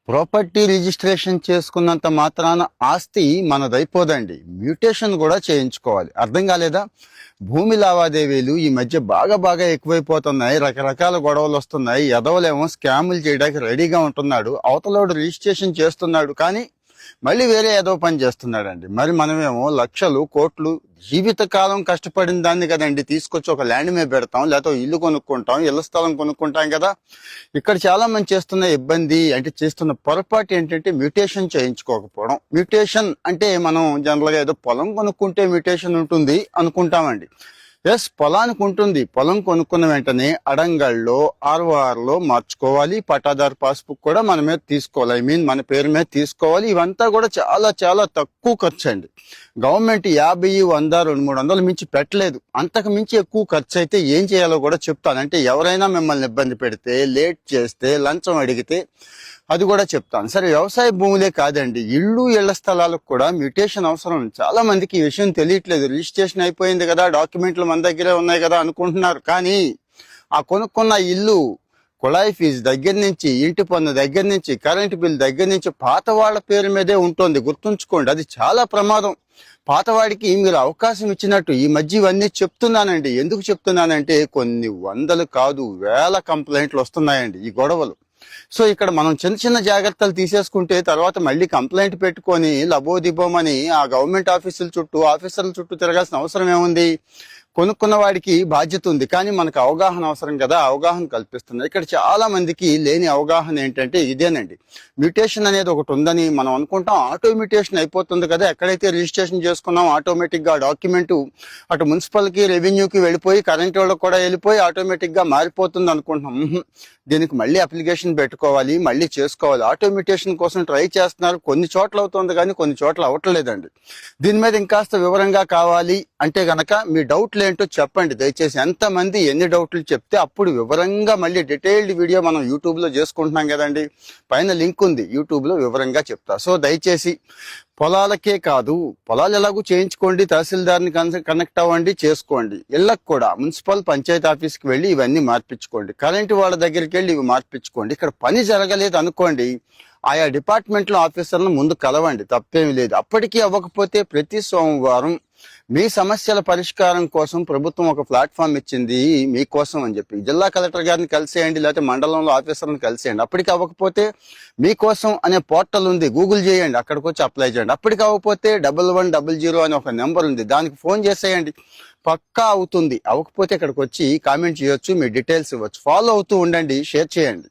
Property registration చేసుకున్నంత మాత్రాన ఆస్తి మనదైపోదండి. Mutation కూడా చేయించుకోవాలి. అర్థం కాలేదా? భూమి లావాదేవీలు ఈ మధ్య బాగా ఎక్కువైపోతున్నాయి. రకరకాల గొడవలు వస్తున్నాయి. ఎదవలేమో స్కాములు చేయడానికి రెడీగా ఉంటున్నాడు. అవతలోడు రిజిస్ట్రేషన్ చేస్తున్నాడు, కానీ మళ్ళీ వేరే ఏదో పని చేస్తున్నాడండి. మరి మనమేమో లక్షలు కోట్లు జీవితకాలం కష్టపడిన దాన్ని కదండి తీసుకొచ్చి ఒక ల్యాండ్ మీద పెడతాం, లేకపోతే ఇల్లు కొనుక్కుంటాం, ఇళ్ల స్థలం కొనుక్కుంటాం కదా. ఇక్కడ చాలా మంది చేస్తున్న ఇబ్బంది అంటే చేస్తున్న పొరపాటు ఏంటంటే మ్యూటేషన్ చేయించుకోకపోవడం. మ్యూటేషన్ అంటే మనం జనరల్గా ఏదో పొలం కొనుక్కుంటే మ్యూటేషన్ ఉంటుంది అనుకుంటామండి. ఎస్, పొలానికి ఉంటుంది. పొలం కొనుక్కున్న వెంటనే అడంగల్లో ఆర్ఓఆర్లో మార్చుకోవాలి. పట్టాదారు పాస్బుక్ కూడా మన మీద తీసుకోవాలి, మన పేరు మీద తీసుకోవాలి. ఇవంతా కూడా చాలా తక్కువ ఖర్చు అండి. గవర్నమెంట్ 50, 100, 200, 300 మించి పెట్టలేదు. అంతకు మించి ఎక్కువ ఖర్చు అయితే ఏం చేయాలో కూడా చెప్తాను. అంటే ఎవరైనా మిమ్మల్ని ఇబ్బంది పెడితే, లేట్ చేస్తే, లంచం అడిగితే అది కూడా చెప్తాను. సరే, వ్యవసాయ భూములే కాదండి, ఇళ్ల స్థలాలకు కూడా మ్యూటేషన్ అవసరం. చాలా మందికి ఈ విషయం తెలియట్లేదు. రిజిస్ట్రేషన్ అయిపోయింది కదా, డాక్యుమెంట్లు మన దగ్గరే ఉన్నాయి కదా అనుకుంటున్నారు. కానీ ఆ కొనుక్కున్న ఇల్లు కుళాయి ఫీజు దగ్గర నుంచి, ఇంటి పన్ను దగ్గర నుంచి, కరెంటు బిల్ దగ్గర నుంచి పాత వాళ్ళ పేరు మీదే ఉంటుంది. గుర్తుంచుకోండి, అది చాలా ప్రమాదం. పాతవాడికి మీరు అవకాశం ఇచ్చినట్టు ఈ మధ్య ఇవన్నీ చెప్తున్నానండి. ఎందుకు చెప్తున్నానంటే కొన్ని వందలు కాదు, వేల కంప్లైంట్లు వస్తున్నాయండి ఈ గొడవలు. సో ఇక్కడ మనం చిన్న జాగ్రత్తలు తీసేసుకుంటే తర్వాత మళ్ళీ కంప్లైంట్ పెట్టుకొని లబోదిబోమని ఆ గవర్నమెంట్ ఆఫీసర్ల చుట్టూ తిరగాల్సిన అవసరం ఏముంది? కొనుక్కున్న వాడికి బాధ్యత ఉంది, కానీ మనకు అవగాహన అవసరం కదా. అవగాహన కల్పిస్తుంది. ఇక్కడ చాలా మందికి లేని అవగాహన ఏంటంటే ఇదేనండి. మ్యూటేషన్ అనేది ఒకటి ఉందని మనం అనుకుంటాం. ఆటో మ్యూటేషన్ అయిపోతుంది కదా, ఎక్కడైతే రిజిస్ట్రేషన్ చేసుకున్నాం ఆటోమేటిక్ గా డాక్యుమెంట్ అటు మున్సిపల్కి, రెవెన్యూకి వెళ్ళిపోయి, కరెంట్ వాళ్ళకి కూడా వెళ్ళిపోయి ఆటోమేటిక్ గా మారిపోతుంది అనుకుంటున్నాం. దీనికి మళ్ళీ అప్లికేషన్ పెట్టుకోవాలి, మళ్ళీ చేసుకోవాలి. ఆటో మ్యూటేషన్ కోసం ట్రై చేస్తున్నారు. కొన్ని చోట్ల అవుతుంది కానీ కొన్ని చోట్ల అవ్వట్లేదండి. దీని మీద ఇంకాస్త వివరంగా కావాలి అంటే గనక మీ డౌట్లు ఏంటో చెప్పండి దయచేసి. ఎంతమంది ఎన్ని డౌట్లు చెప్తే అప్పుడు వివరంగా మళ్ళీ డీటెయిల్డ్ వీడియో మనం యూట్యూబ్ లో చేసుకుంటున్నాం కదండి. పైన లింక్ ఉంది, యూట్యూబ్ లో వివరంగా చెప్తా. సో దయచేసి పొలాలకే కాదు, పొలాలు ఎలాగూ చేయించుకోండి, తహసీల్దార్ని కనెక్ట్ అవ్వండి, చేసుకోండి. ఇళ్లకు కూడా మున్సిపల్ పంచాయతీ ఆఫీస్కి వెళ్ళి ఇవన్నీ మార్పించుకోండి. కరెంటు వాళ్ళ దగ్గరికి వెళ్ళి ఇవి మార్పించుకోండి. ఇక్కడ పని జరగలేదు అనుకోండి, ఆయా డిపార్ట్మెంట్లో ఆఫీసర్లను ముందు కలవండి, తప్పేమీ లేదు. అప్పటికీ అవ్వకపోతే ప్రతి సోమవారం మీ సమస్యల పరిష్కారం కోసం ప్రభుత్వం ఒక ప్లాట్ఫామ్ ఇచ్చింది మీకోసం అని చెప్పి జిల్లా కలెక్టర్ గారిని కలిసేయండి, లేకపోతే మండలంలో ఆఫీసర్ని కలిసేయండి. అప్పటికి అవ్వకపోతే మీకోసం అనే పోర్టల్ ఉంది, గూగుల్ చేయండి, అక్కడికి వచ్చి అప్లై చేయండి. అప్పటికి అవ్వకపోతే 1100 అని ఒక నెంబర్ ఉంది, దానికి ఫోన్ చేసేయండి, పక్కా అవుతుంది. అవ్వకపోతే ఇక్కడికి వచ్చి కామెంట్ చేయొచ్చు, మీ డీటెయిల్స్ ఇవ్వచ్చు. ఫాలో అవుతూ ఉండండి, షేర్ చేయండి.